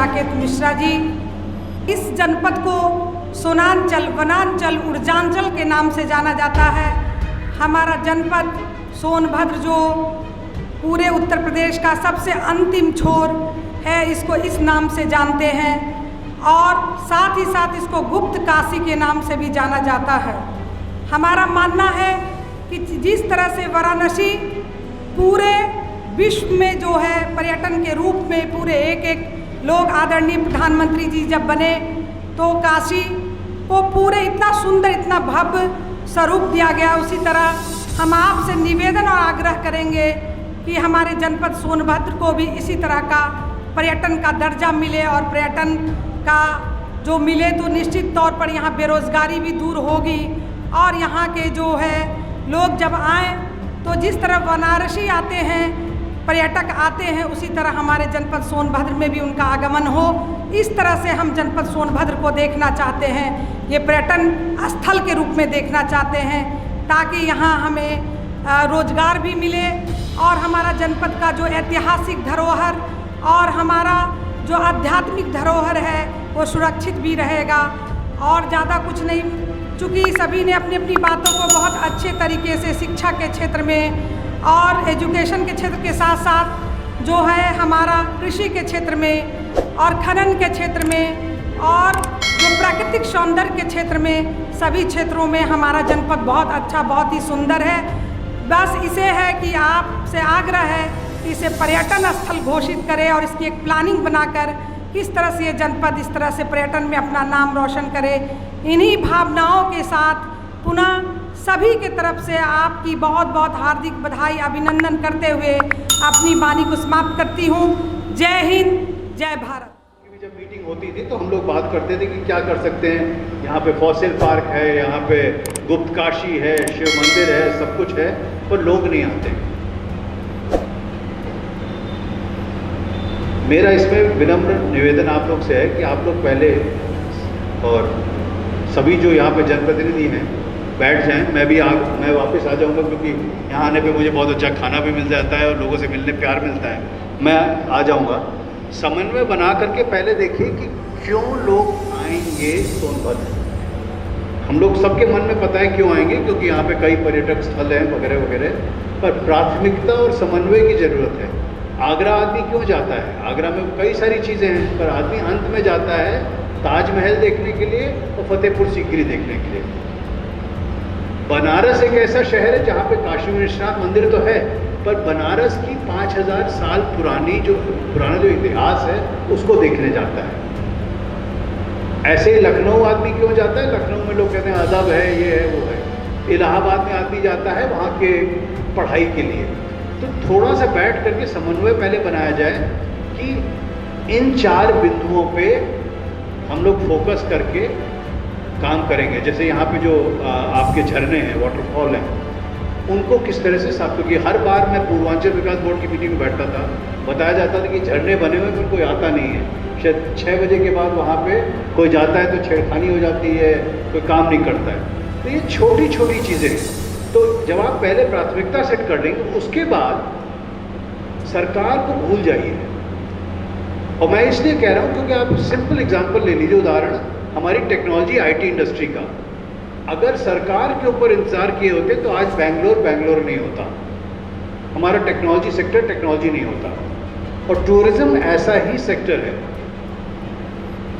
साकेत मिश्रा जी। इस जनपद को सोनांचल, वनांचल, ऊर्जांचल के नाम से जाना जाता है। हमारा जनपद सोनभद्र जो पूरे उत्तर प्रदेश का सबसे अंतिम छोर है, इसको इस नाम से जानते हैं और साथ ही साथ इसको गुप्त काशी के नाम से भी जाना जाता है। हमारा मानना है कि जिस तरह से वाराणसी पूरे विश्व में जो है पर्यटन के रूप में पूरे एक लोग, आदरणीय प्रधानमंत्री जी जब बने तो काशी को पूरे इतना सुंदर, इतना भव्य स्वरूप दिया गया, उसी तरह हम आपसे निवेदन और आग्रह करेंगे कि हमारे जनपद सोनभद्र को भी इसी तरह का पर्यटन का दर्जा मिले और पर्यटन का जो मिले तो निश्चित तौर पर यहाँ बेरोज़गारी भी दूर होगी और यहाँ के जो है लोग जब आएँ तो जिस तरह वाराणसी आते हैं, पर्यटक आते हैं, उसी तरह हमारे जनपद सोनभद्र में भी उनका आगमन हो। इस तरह से हम जनपद सोनभद्र को देखना चाहते हैं, ये पर्यटन स्थल के रूप में देखना चाहते हैं ताकि यहाँ हमें रोजगार भी मिले और हमारा जनपद का जो ऐतिहासिक धरोहर और हमारा जो आध्यात्मिक धरोहर है वो सुरक्षित भी रहेगा। और ज़्यादा कुछ नहीं, चूँकि सभी ने अपनी अपनी बातों को बहुत अच्छे तरीके से शिक्षा के क्षेत्र में और एजुकेशन के क्षेत्र के साथ साथ जो है हमारा कृषि के क्षेत्र में और खनन के क्षेत्र में और जो प्राकृतिक सौंदर्य के क्षेत्र में, सभी क्षेत्रों में हमारा जनपद बहुत अच्छा, बहुत ही सुंदर है। बस इसे है कि आपसे आग्रह है कि इसे पर्यटन स्थल घोषित करें और इसकी एक प्लानिंग बनाकर किस तरह से ये जनपद इस तरह से पर्यटन में अपना नाम रोशन करे। इन्हीं भावनाओं के साथ पुनः सभी के तरफ से आपकी बहुत बहुत हार्दिक बधाई, अभिनंदन करते हुए अपनी वाणी को समाप्त करती हूँ। जय हिंद, जय भारत। जब मीटिंग होती थी तो हम लोग बात करते थे कि क्या कर सकते हैं, यहाँ पे फॉसिल पार्क है, यहाँ पे गुप्त काशी है, शिव मंदिर है, सब कुछ है, पर लोग नहीं आते। मेरा इसमें विनम्र निवेदन आप लोग से है कि आप लोग पहले और सभी जो यहाँ पे जनप्रतिनिधि हैं बैठ जाएं। मैं वापस आ जाऊँगा क्योंकि यहाँ आने पे मुझे बहुत अच्छा खाना भी मिल जाता है और लोगों से मिलने प्यार मिलता है। मैं आ जाऊँगा। समन्वय बना करके पहले देखिए कि क्यों लोग आएंगे सोनभद्र। हम लोग सबके मन में पता है क्यों आएंगे, क्योंकि यहाँ पे कई पर्यटक स्थल हैं वगैरह वगैरह, पर प्राथमिकता और समन्वय की ज़रूरत है। आगरा आदमी क्यों जाता है? आगरा में कई सारी चीज़ें हैं, पर आदमी अंत में जाता है ताजमहल देखने के लिए और फतेहपुर सीकरी देखने के लिए। बनारस एक ऐसा शहर है जहाँ पे काशी विश्वनाथ मंदिर तो है, पर बनारस की 5000 साल पुराना जो इतिहास है उसको देखने जाता है। ऐसे ही लखनऊ आदमी क्यों जाता है? लखनऊ में लोग कहते हैं अदब है, ये है, वो है। इलाहाबाद में आदमी जाता है वहाँ के पढ़ाई के लिए। तो थोड़ा सा बैठ करके समन्वय पहले बनाया जाए कि इन 4 बिंदुओं पे हम लोग फोकस करके काम करेंगे। जैसे यहाँ पे जो आपके झरने हैं, वाटरफॉल हैं, उनको किस तरह से साफ, क्योंकि हर बार मैं पूर्वांचल विकास बोर्ड की मीटिंग में बैठता था, बताया जाता था कि झरने बने हुए पर कोई आता नहीं है। शायद 6 बजे के बाद वहाँ पे कोई जाता है तो छेड़खानी हो जाती है, कोई काम नहीं करता है। तो ये छोटी छोटी चीज़ें हैं। तो जब आप पहले प्राथमिकता सेट कर देंगे, उसके बाद सरकार को भूल जाइए। और मैं इसलिए कह रहा हूँ क्योंकि आप सिंपल एग्जांपल ले लीजिए, उदाहरण हमारी टेक्नोलॉजी आईटी इंडस्ट्री का। अगर सरकार के ऊपर इंतज़ार किए होते तो आज बेंगलोर नहीं होता, हमारा टेक्नोलॉजी सेक्टर टेक्नोलॉजी नहीं होता। और टूरिज़्म ऐसा ही सेक्टर है।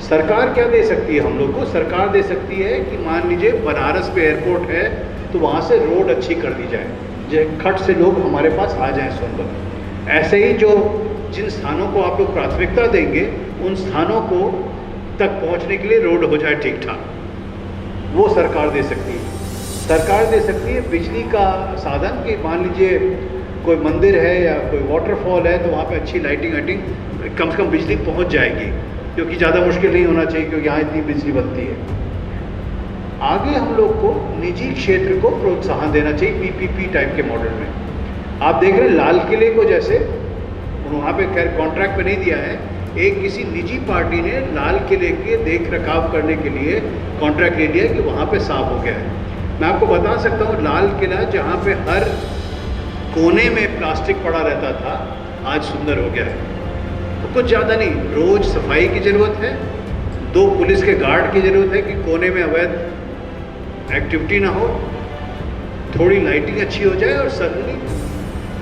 सरकार क्या दे सकती है हम लोग को? सरकार दे सकती है कि मान लीजिए बनारस पे एयरपोर्ट है तो वहाँ से रोड अच्छी कर दी जाए, जो खट से लोग हमारे पास आ जाएं सोनभद्र। ऐसे ही जिन स्थानों को आप लोग प्राथमिकता देंगे, उन स्थानों को तक पहुँचने के लिए रोड हो जाए ठीक ठाक, वो सरकार दे सकती है। सरकार दे सकती है बिजली का साधन, कि मान लीजिए कोई मंदिर है या कोई वाटरफॉल है तो वहाँ पे अच्छी लाइटिंग कम से कम बिजली पहुँच जाएगी, क्योंकि ज़्यादा मुश्किल नहीं होना चाहिए क्योंकि यहाँ इतनी बिजली बनती है। आगे हम लोग को निजी क्षेत्र को प्रोत्साहन देना चाहिए पीपीपी टाइप के मॉडल में। आप देख रहे हैं लाल किले को, जैसे वहाँ पे खैर कॉन्ट्रैक्ट पे नहीं दिया है, एक किसी निजी पार्टी ने लाल किले के देख रखाव करने के लिए कॉन्ट्रैक्ट ले लिया कि वहाँ पे साफ हो गया है। मैं आपको बता सकता हूँ, लाल किला जहाँ पे हर कोने में प्लास्टिक पड़ा रहता था, आज सुंदर हो गया है। तो कुछ ज़्यादा नहीं, रोज़ सफाई की ज़रूरत है, 2 पुलिस के गार्ड की ज़रूरत है कि कोने में अवैध एक्टिविटी ना हो, थोड़ी लाइटिंग अच्छी हो जाए और सडनली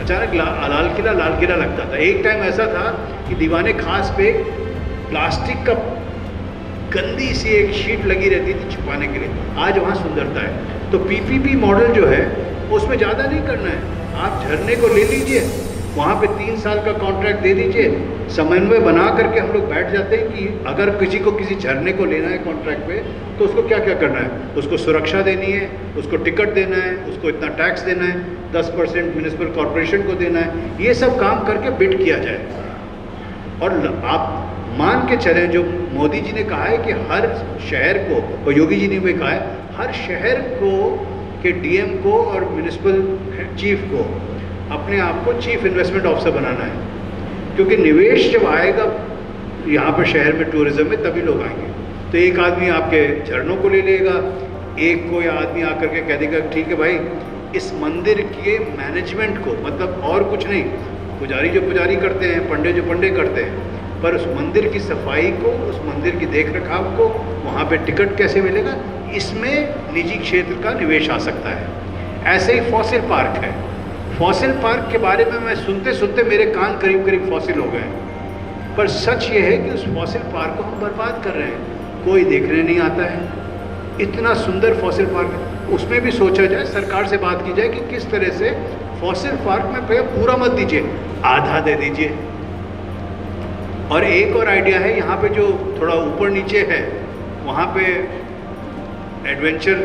अचानक लाल किला लगता था। एक टाइम ऐसा था कि दीवाने खास पे प्लास्टिक का गंदी सी एक शीट लगी रहती थी छुपाने के लिए, आज वहाँ सुंदरता है। तो पीपीपी मॉडल जो है उसमें ज़्यादा नहीं करना है, आप झरने को ले लीजिए, वहाँ पे 3 साल का कॉन्ट्रैक्ट दे दीजिए, समन्वय बना करके हम लोग बैठ जाते हैं कि अगर किसी को किसी झरने को लेना है कॉन्ट्रैक्ट पे तो उसको क्या क्या करना है, उसको सुरक्षा देनी है, उसको टिकट देना है, उसको इतना टैक्स देना है, 10% म्यूनिसिपल कॉरपोरेशन को देना है, ये सब काम करके बिड किया जाए। और आप मान के चलें जो मोदी जी ने कहा है कि हर शहर को, और योगी जी ने भी कहा है, हर शहर को के डीएम को और म्यूनिसिपल चीफ को अपने आप को चीफ इन्वेस्टमेंट ऑफिसर बनाना है, क्योंकि निवेश जब आएगा यहाँ पर शहर में टूरिज्म में तभी लोग आएंगे। तो एक आदमी आपके झरनों को ले लेगा, एक कोई आदमी आकर के कह देगा ठीक है भाई इस मंदिर के मैनेजमेंट को, मतलब और कुछ नहीं, पुजारी जो पुजारी करते हैं, पंडे जो पंडे करते हैं, पर उस मंदिर की सफाई को, उस मंदिर की देख रखाव को, वहाँ पे टिकट कैसे मिलेगा, इसमें निजी क्षेत्र का निवेश आ सकता है। ऐसे ही फॉसिल पार्क है, फॉसिल पार्क के बारे में मैं सुनते सुनते मेरे कान करीब करीब फॉसिल हो गए, पर सच ये है कि उस फॉसिल पार्क को हम बर्बाद कर रहे हैं, कोई देखने नहीं आता है। इतना सुंदर फॉसिल पार्क, उसमें भी सोचा जाए, सरकार से बात की जाए कि किस तरह से फॉसिल पार्क में पूरा मत दीजिए, आधा दे दीजिए। और एक और आइडिया है, यहाँ पे जो थोड़ा ऊपर नीचे है वहाँ पे एडवेंचर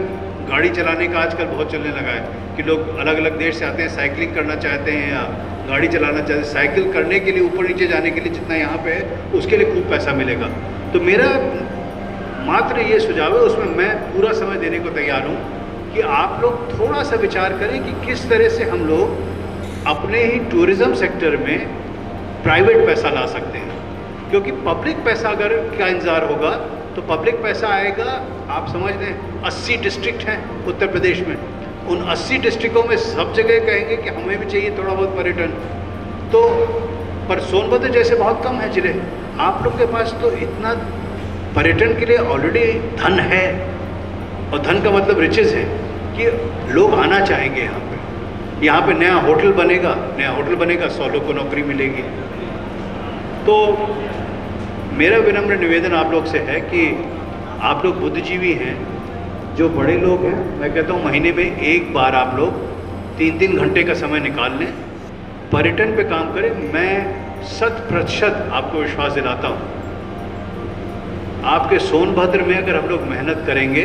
गाड़ी चलाने का आजकल बहुत चलने लगा है कि लोग अलग अलग देश से आते हैं, साइकिलिंग करना चाहते हैं या गाड़ी चलाना चाहते हैं, साइकिल करने के लिए ऊपर नीचे जाने के लिए जितना यहाँ पे है उसके लिए खूब पैसा मिलेगा। तो मेरा मात्र ये सुझाव है, उसमें मैं पूरा समय देने को तैयार हूँ कि आप लोग थोड़ा सा विचार करें कि किस तरह से हम लोग अपने ही टूरिज़्म सेक्टर में प्राइवेट पैसा ला सकते हैं, क्योंकि पब्लिक पैसा अगर का इंतज़ार होगा तो पब्लिक पैसा आएगा। आप समझ लें 80 डिस्ट्रिक्ट हैं उत्तर प्रदेश में, उन 80 डिस्ट्रिक्टों में सब जगह कहेंगे कि हमें भी चाहिए थोड़ा बहुत पर्यटन, तो पर सोनभद्र जैसे बहुत कम है जिले, आप लोग के पास तो इतना पर्यटन के लिए ऑलरेडी धन है, और धन का मतलब रिचेज है कि लोग आना चाहेंगे यहाँ पे। यहाँ पे नया होटल बनेगा, 100 लोग को नौकरी मिलेगी। तो मेरा विनम्र निवेदन आप लोग से है कि आप लोग बुद्धिजीवी हैं, जो बड़े लोग हैं, मैं कहता हूँ महीने में एक बार आप लोग 3-3 घंटे का समय निकाल लें, पर्यटन पे काम करें। मैं 100% आपको विश्वास दिलाता हूँ, आपके सोनभद्र में अगर हम लोग मेहनत करेंगे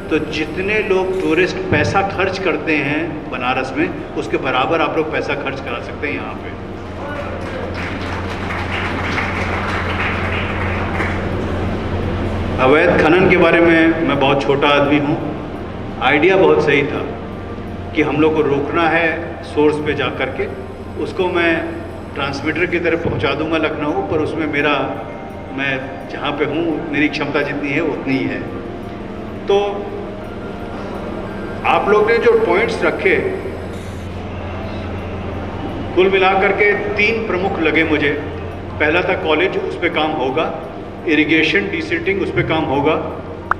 तो जितने लोग टूरिस्ट पैसा खर्च करते हैं बनारस में, उसके बराबर आप लोग पैसा खर्च करा सकते हैं यहाँ पे। अवैध खनन के बारे में मैं बहुत छोटा आदमी हूँ, आइडिया बहुत सही था कि हम लोग को रोकना है सोर्स पे जा कर के, उसको मैं ट्रांसमीटर की तरफ पहुँचा दूँगा लखनऊ, पर उसमें मैं जहाँ पे हूँ मेरी क्षमता जितनी है उतनी ही है। तो आप लोग ने जो पॉइंट्स रखे, कुल मिलाकर के 3 प्रमुख लगे मुझे। पहला था कॉलेज, उस पर काम होगा, इरिगेशन डिसिल्टिंग उस पर काम होगा,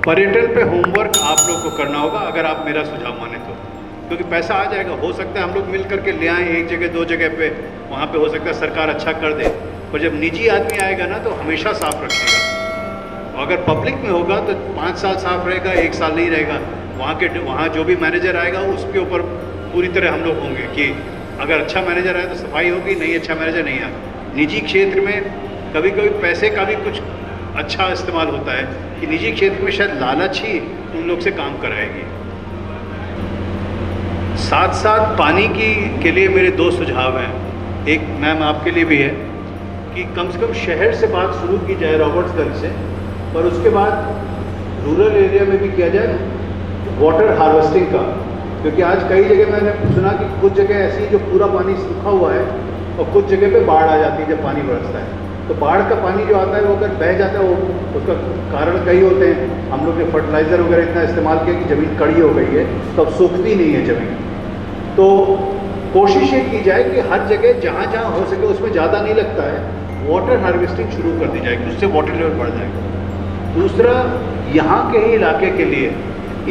पर्यटन पे होमवर्क आप लोग को करना होगा अगर आप मेरा सुझाव माने तो, क्योंकि पैसा आ जाएगा। हो सकता है हम लोग मिल करके ले आएँ एक जगह 2 जगह पे, वहाँ पे हो सकता है सरकार अच्छा कर दे, पर जब निजी आदमी आएगा ना तो हमेशा साफ रखेगा। और अगर पब्लिक में होगा तो 5 साल साफ रहेगा, 1 साल नहीं रहेगा। वहाँ जो भी मैनेजर आएगा उसके ऊपर पूरी तरह हम लोग होंगे कि अगर अच्छा मैनेजर आए तो सफाई होगी, नहीं अच्छा मैनेजर नहीं आए। निजी क्षेत्र में कभी कभी पैसे का भी कुछ अच्छा इस्तेमाल होता है कि निजी क्षेत्र में शायद लालच ही उन लोग से काम कराएगी। साथ साथ पानी के लिए मेरे 2 सुझाव हैं। एक मैम आपके लिए भी है कि कम से कम शहर से बात शुरू की जाए रॉबर्ट्सगंज से, पर उसके बाद रूरल एरिया में भी किया जाए वाटर हार्वेस्टिंग का, क्योंकि आज कई जगह मैंने सुना कि कुछ जगह ऐसी जो पूरा पानी सूखा हुआ है और कुछ जगह पे बाढ़ आ जाती है जब पानी बरसता है। तो बाढ़ का पानी जो आता है वो अगर बह जाता है, वो उसका कारण कई होते हैं। हम लोग ने फर्टिलाइज़र वगैरह इतना इस्तेमाल किया कि ज़मीन कड़ी हो गई है, तो अब सूखती नहीं है ज़मीन। तो कोशिश ये की जाए कि हर जगह जहाँ जहाँ हो सके उसमें ज़्यादा नहीं लगता है, वाटर हार्वेस्टिंग शुरू कर दी जाएगी, उससे वाटर लेवल बढ़ जाएगा। दूसरा, यहाँ के ही इलाके के लिए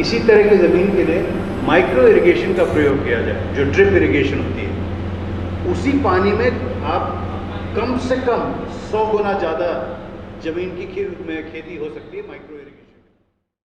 इसी तरह की ज़मीन के लिए माइक्रो इरिगेशन का प्रयोग किया जाए, जो ड्रिप इरिगेशन होती है। उसी पानी में आप कम से कम 100 गुना ज़्यादा ज़मीन की खेती हो सकती है माइक्रो